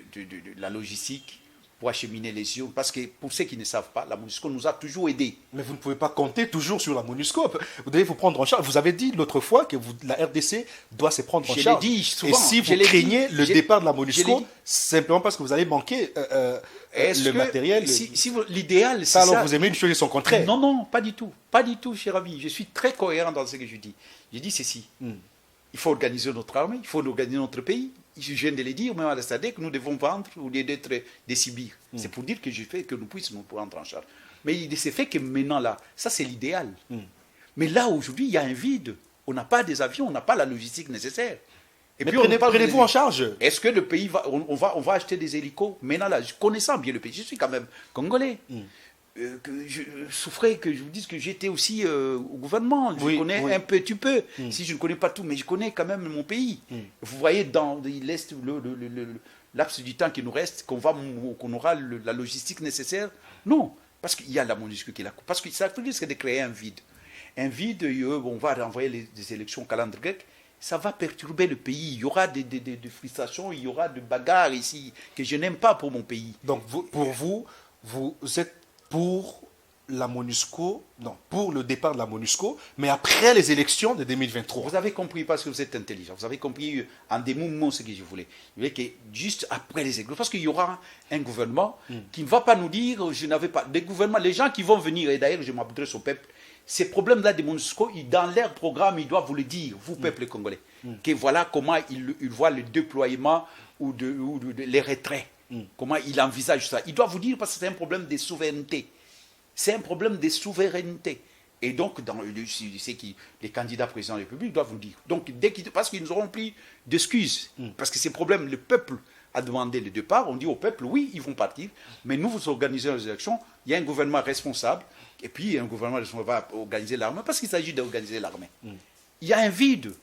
la logistique pour acheminer les urnes. Parce que pour ceux qui ne savent pas, la MONUSCO nous a toujours aidés. Mais vous ne pouvez pas compter toujours sur la MONUSCO. Vous devez vous prendre en charge. Vous avez dit l'autre fois que la RDC doit se prendre en charge. Je l'ai dit souvent. Et si vous craignez le départ de la MONUSCO, simplement parce que vous allez manquer le matériel. L'idéal, c'est ça. Alors ça. vous aimez une chose et son contraire. Non, non, pas du tout. Pas du tout, cher ami. Je suis très cohérent dans ce que je dis. Je dis ceci. Il faut organiser notre armée, il faut organiser notre pays. Je viens de le dire, même à la SADC, que nous devons vendre au lieu d'être des cibires. C'est pour dire que je fais que nous puissions nous prendre en charge. Mais il s'est fait que maintenant, là, ça c'est l'idéal. Mais là, aujourd'hui, il y a un vide. On n'a pas des avions, on n'a pas la logistique nécessaire. Et puis prenez-vous en charge. Est-ce que le pays va... On va acheter des hélicos. Maintenant, là, connaissant bien le pays, je suis quand même congolais. Que je souffrais que je vous dise que j'étais aussi au gouvernement. Je connais un petit peu. Si je ne connais pas tout, mais je connais quand même mon pays. Vous voyez, dans l'Est, le laps du temps qui nous reste, qu'on aura la logistique nécessaire. Non, parce qu'il y a la MONUSCO qui est là. Parce que ça risque de créer un vide. Un vide, on va renvoyer des élections au calendrier grec. Ça va perturber le pays. Il y aura des frustrations, il y aura des bagarres ici que je n'aime pas pour mon pays. Donc, pour vous êtes pour la MONUSCO, non, pour le départ de la MONUSCO, mais après les élections de 2023. Vous avez compris parce que vous êtes intelligent. Vous avez compris en des moments ce que je voulais. Je voulais que juste après les élections, parce qu'il y aura un gouvernement qui ne va pas nous dire, je n'avais pas, des gouvernements, les gens qui vont venir, et d'ailleurs je m'adresse au peuple, ces problèmes-là de MONUSCO, dans leur programme, ils doivent vous le dire, vous, peuple congolais, que voilà comment ils voient le déploiement ou les retraits. Comment il envisage ça. Il doit vous dire parce que c'est un problème de souveraineté. C'est un problème de souveraineté. Et donc, les candidats présidents de la République doivent vous dire. Donc, parce qu'ils n'auront plus d'excuses. Parce que ces problèmes, le peuple a demandé le départ. On dit au peuple, oui, ils vont partir. Mais nous, vous organisez les élections. Il y a un gouvernement responsable. Et puis, un gouvernement responsable va organiser l'armée. Parce qu'il s'agit d'organiser l'armée. Il y a un vide.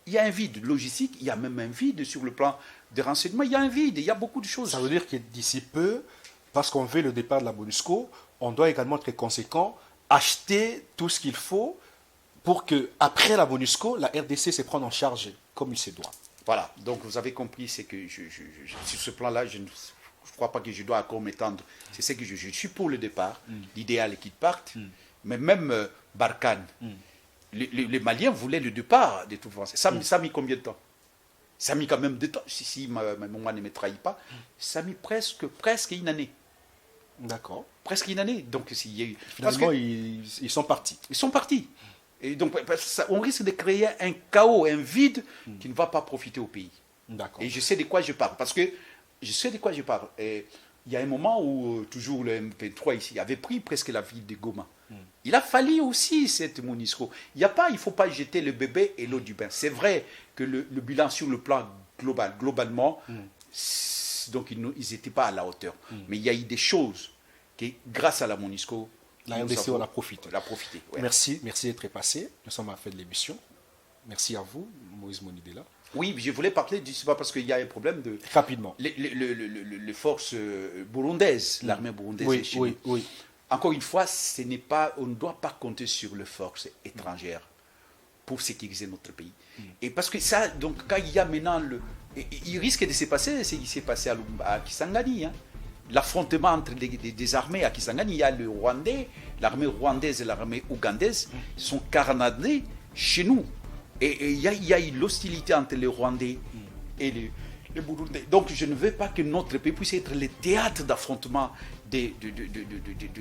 Il y a un vide logistique. Il y a même un vide sur le plan des renseignements. Il y a un vide. Il y a beaucoup de choses. Ça veut dire que d'ici peu, parce qu'on veut le départ de la MONUSCO, on doit également être conséquent, acheter tout ce qu'il faut pour que après la MONUSCO, la RDC se prenne en charge comme il se doit. Voilà. Donc, vous avez compris, c'est que sur ce plan-là, je ne crois pas que je dois encore m'étendre. C'est ce que je suis pour le départ. L'idéal est qu'ils partent. Mais même Barkhane, les Maliens voulaient le départ de toute façon. Ça a mis combien de temps? Ça a mis quand même de temps. Si ma mémoire ne me trahit pas, ça a mis presque une année. D'accord. Presque une année. Donc, finalement, ils sont partis. Ils sont partis. Et donc, on risque de créer un chaos, un vide qui ne va pas profiter au pays. D'accord. Et je sais de quoi je parle. Parce que je sais de quoi je parle. Et il y a un moment où, toujours le MP3 ici, avait pris presque la ville de Goma. Il a fallu aussi cette MONUSCO. Il ne faut pas jeter le bébé et l'eau du bain. C'est vrai que le bilan sur le plan globalement, donc ils n'étaient pas à la hauteur. Mais il y a eu des choses qui, grâce à la MONUSCO, la RDC, on a profité. Ouais. Merci d'être passé. Nous sommes à la fin de l'émission. Merci à vous, Moïse Monidela. Oui, je voulais parler, c'est pas parce qu'il y a un problème de... Rapidement. Les forces burundaises, l'armée burundaise est chez nous. Oui. Encore une fois, on ne doit pas compter sur les forces étrangères pour sécuriser notre pays. Et parce que ça, donc quand il y a maintenant il risque de se passer ce qui s'est passé à Kisangani. Hein. L'affrontement entre des armées à Kisangani, il y a le Rwandais, l'armée rwandaise et l'armée ougandaise sont carnadés chez nous. Et il y a eu l'hostilité entre les Rwandais et les Burundais. Donc je ne veux pas que notre pays puisse être le théâtre d'affrontement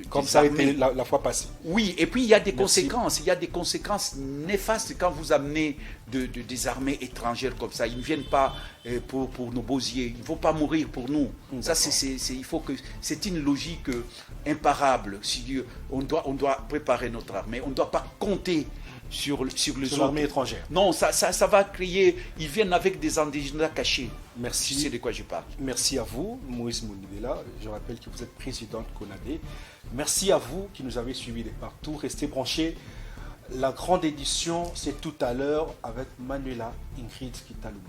comme ça a été la fois passée. Oui, et puis il y a des conséquences. Il y a des conséquences néfastes quand vous amenez des armées étrangères comme ça. Ils ne viennent pas pour nos beaux-yeux. Ils ne vont pas mourir pour nous. Ça, c'est une logique imparable. On doit préparer notre armée. On ne doit pas compter sur l'armée étrangère. Non, ça va créer. Ils viennent avec des indigènes cachés. Merci. Tu sais de quoi je parle. Merci à vous, Moïse Mounibela. Je rappelle que vous êtes président de CONADE. Merci à vous qui nous avez suivis de partout. Restez branchés. La grande édition, c'est tout à l'heure avec Manuela Ingrid Kitalumo.